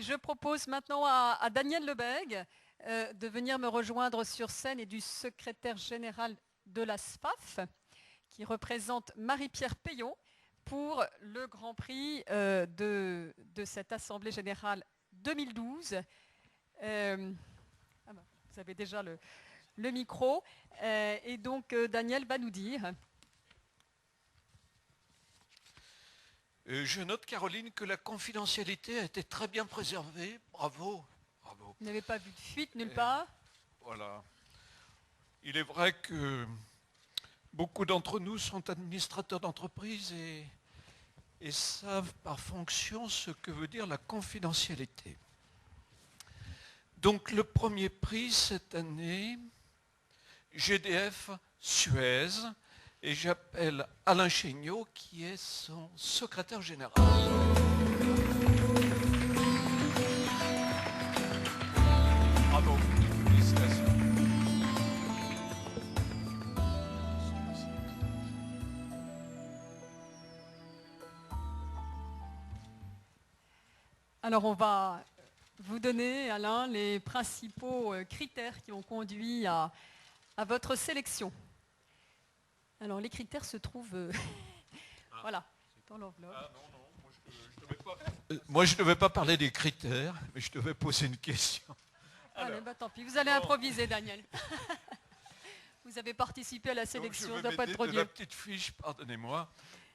Je propose maintenant à Daniel Lebègue de venir me rejoindre sur scène et du secrétaire général de la SPAF, qui représente Marie-Pierre Payon pour le Grand Prix de cette Assemblée Générale 2012. Vous avez déjà le micro. Et donc, Daniel va nous dire... Je note, Caroline, que la confidentialité a été très bien préservée. Bravo. Bravo. Vous n'avez pas vu de fuite nulle part? Voilà. Il est vrai que beaucoup d'entre nous sont administrateurs d'entreprise et savent par fonction ce que veut dire la confidentialité. Donc le premier prix cette année, GDF Suez, et j'appelle Alain Chéniaud qui est son secrétaire général. Bravo, félicitations. Alors on va vous donner, Alain, les principaux critères qui ont conduit à votre sélection. Alors les critères se trouvent voilà, dans l'enveloppe. Ah non, moi je ne devais pas parler des critères, mais je devais poser une question. Allez, tant pis, vous allez improviser, Daniel. Vous avez participé à la sélection, ça ne doit pas être trop dur. La petite fiche, pardonnez-moi,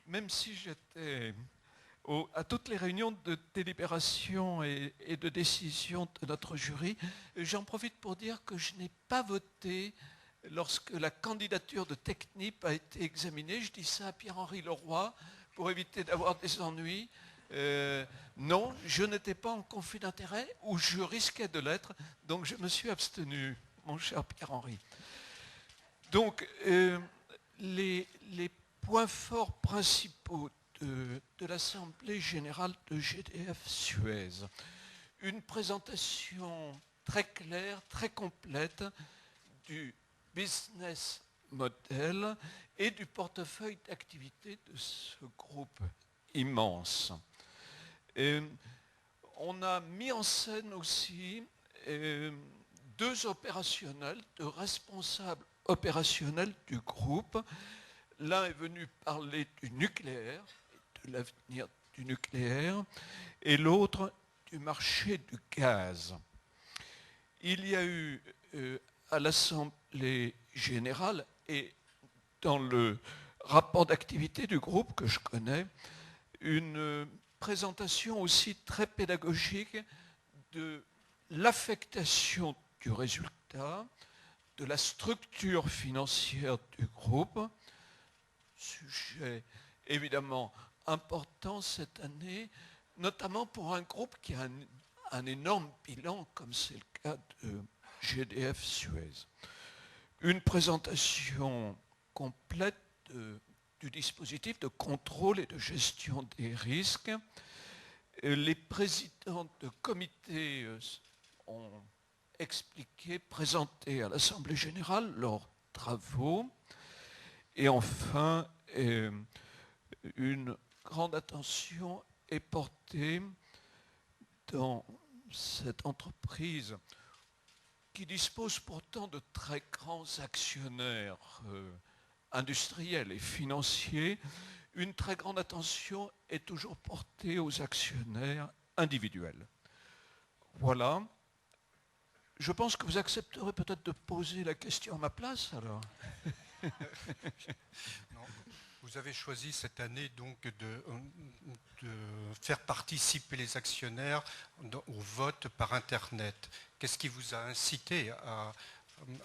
même si j'étais à toutes les réunions de délibération et de décision de notre jury, j'en profite pour dire que je n'ai pas voté lorsque la candidature de Technip a été examinée. Je dis ça à Pierre-Henri Leroy pour éviter d'avoir des ennuis. Non, je n'étais pas en conflit d'intérêt ou je risquais de l'être, donc je me suis abstenu, mon cher Pierre-Henri. Donc, les points forts principaux de l'Assemblée générale de GDF Suez. Une présentation très claire, très complète du business model et du portefeuille d'activité de ce groupe immense. On a mis en scène aussi deux opérationnels, deux responsables opérationnels du groupe. L'un est venu parler du nucléaire, de l'avenir du nucléaire, et l'autre du marché du gaz. Il y a eu à l'Assemblée générale et dans le rapport d'activité du groupe que je connais, une présentation aussi très pédagogique de l'affectation du résultat, de la structure financière du groupe, sujet évidemment important cette année, notamment pour un groupe qui a un énorme bilan, comme c'est le cas de GDF Suez. Une présentation complète du dispositif de contrôle et de gestion des risques. Les présidents de comité ont expliqué, présenté à l'Assemblée générale leurs travaux. Et enfin, une grande attention est portée dans cette entreprise qui dispose pourtant de très grands actionnaires industriels et financiers. Une très grande attention est toujours portée aux actionnaires individuels. Voilà. Je pense que vous accepterez peut-être de poser la question à ma place, alors. Non, vous avez choisi cette année donc de faire participer les actionnaires au vote par Internet. Qu'est-ce qui vous a incité à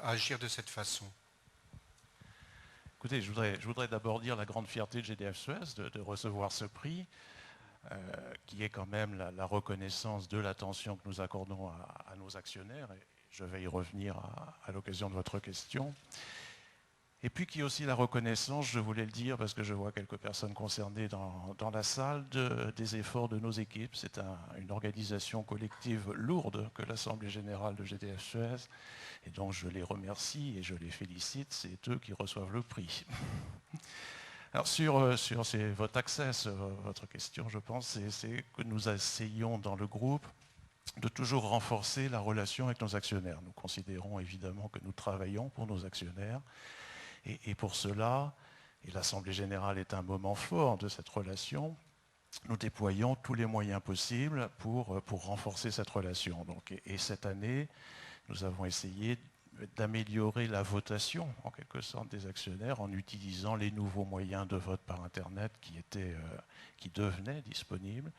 agir de cette façon? Écoutez, je voudrais d'abord dire la grande fierté de GDF Suez de recevoir ce prix, qui est quand même la reconnaissance de l'attention que nous accordons à nos actionnaires, et je vais y revenir à l'occasion de votre question. Et puis qui est aussi la reconnaissance, je voulais le dire parce que je vois quelques personnes concernées dans la salle, des efforts de nos équipes. C'est une organisation collective lourde que l'Assemblée générale de GDF Suez. Et donc je les remercie et je les félicite, c'est eux qui reçoivent le prix. Alors sur votre accès, votre question, je pense, c'est que nous essayons dans le groupe de toujours renforcer la relation avec nos actionnaires. Nous considérons évidemment que nous travaillons pour nos actionnaires et pour cela, et l'Assemblée générale est un moment fort de cette relation, nous déployons tous les moyens possibles pour renforcer cette relation. Donc, et cette année, nous avons essayé d'améliorer la votation, en quelque sorte, des actionnaires en utilisant les nouveaux moyens de vote par Internet qui devenaient disponibles.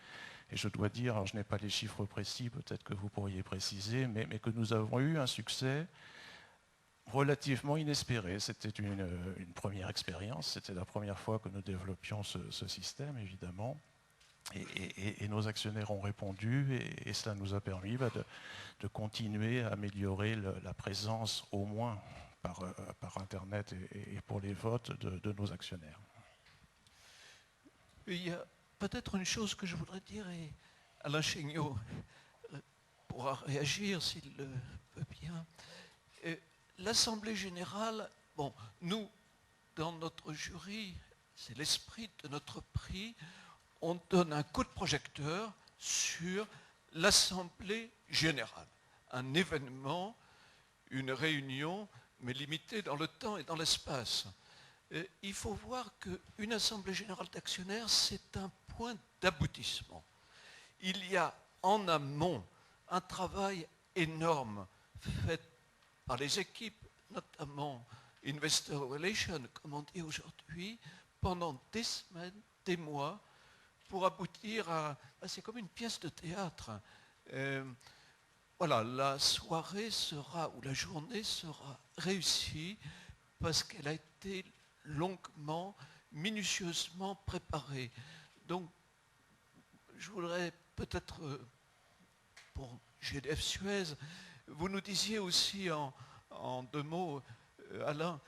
Et je dois dire, alors je n'ai pas les chiffres précis, peut-être que vous pourriez préciser, mais que nous avons eu un succès relativement inespéré. C'était une première expérience, c'était la première fois que nous développions ce système, évidemment. Et nos actionnaires ont répondu, et cela nous a permis de continuer à améliorer la présence, au moins par Internet et pour les votes de nos actionnaires. Il y a peut-être une chose que je voudrais dire, et Alain Chéniaud pourra réagir s'il le veut bien. L'Assemblée générale, bon, nous, dans notre jury, c'est l'esprit de notre prix, on donne un coup de projecteur sur l'Assemblée générale. Un événement, une réunion, mais limitée dans le temps et dans l'espace. Il faut voir qu'une Assemblée générale d'actionnaires, c'est un point d'aboutissement. Il y a en amont un travail énorme fait par les équipes, notamment Investor Relations, comme on dit aujourd'hui, pendant des semaines, des mois, pour aboutir à... C'est comme une pièce de théâtre. Voilà, la soirée sera, ou la journée sera réussie parce qu'elle a été longuement, minutieusement préparée. Donc, je voudrais peut-être, pour GDF Suez, vous nous disiez aussi en 2 mots, Alain,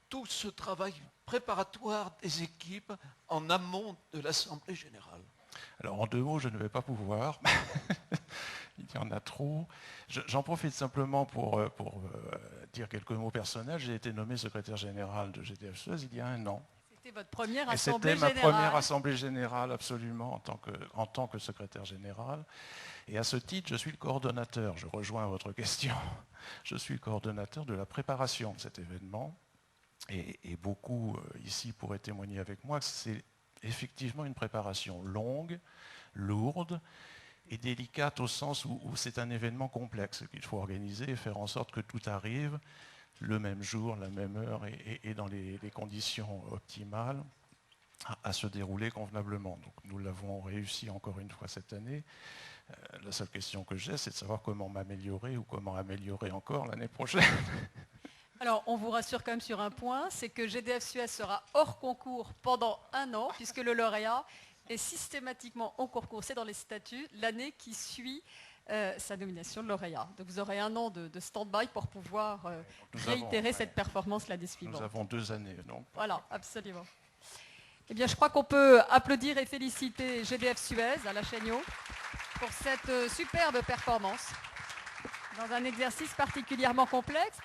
tout ce travail préparatoire des équipes en amont de l'Assemblée générale. Alors en 2 mots, je ne vais pas pouvoir. Il y en a trop. J'en profite simplement pour dire quelques mots personnels. J'ai été nommé secrétaire général de GDF Suez il y a 1 an. C'était votre première assemblée générale. C'était ma première assemblée générale, absolument, en tant que secrétaire général. Et à ce titre, je suis le coordonnateur. Je rejoins votre question. Je suis le coordonnateur de la préparation de cet événement. Et beaucoup ici pourraient témoigner avec moi que c'est effectivement une préparation longue, lourde et délicate au sens où c'est un événement complexe qu'il faut organiser et faire en sorte que tout arrive le même jour, la même heure et dans les conditions optimales à se dérouler convenablement. Donc nous l'avons réussi encore une fois cette année. La seule question que j'ai, c'est de savoir comment m'améliorer ou comment améliorer encore l'année prochaine. Alors, on vous rassure quand même sur un point, c'est que GDF Suez sera hors concours pendant 1 an, puisque le lauréat est systématiquement en concours, c'est dans les statuts, l'année qui suit sa nomination de lauréat. Donc vous aurez 1 an de stand-by pour pouvoir réitérer cette performance l'année suivante. Nous avons 2 années, donc. Voilà, absolument. Eh bien, je crois qu'on peut applaudir et féliciter GDF Suez, Alain Chéniaud, pour cette superbe performance dans un exercice particulièrement complexe.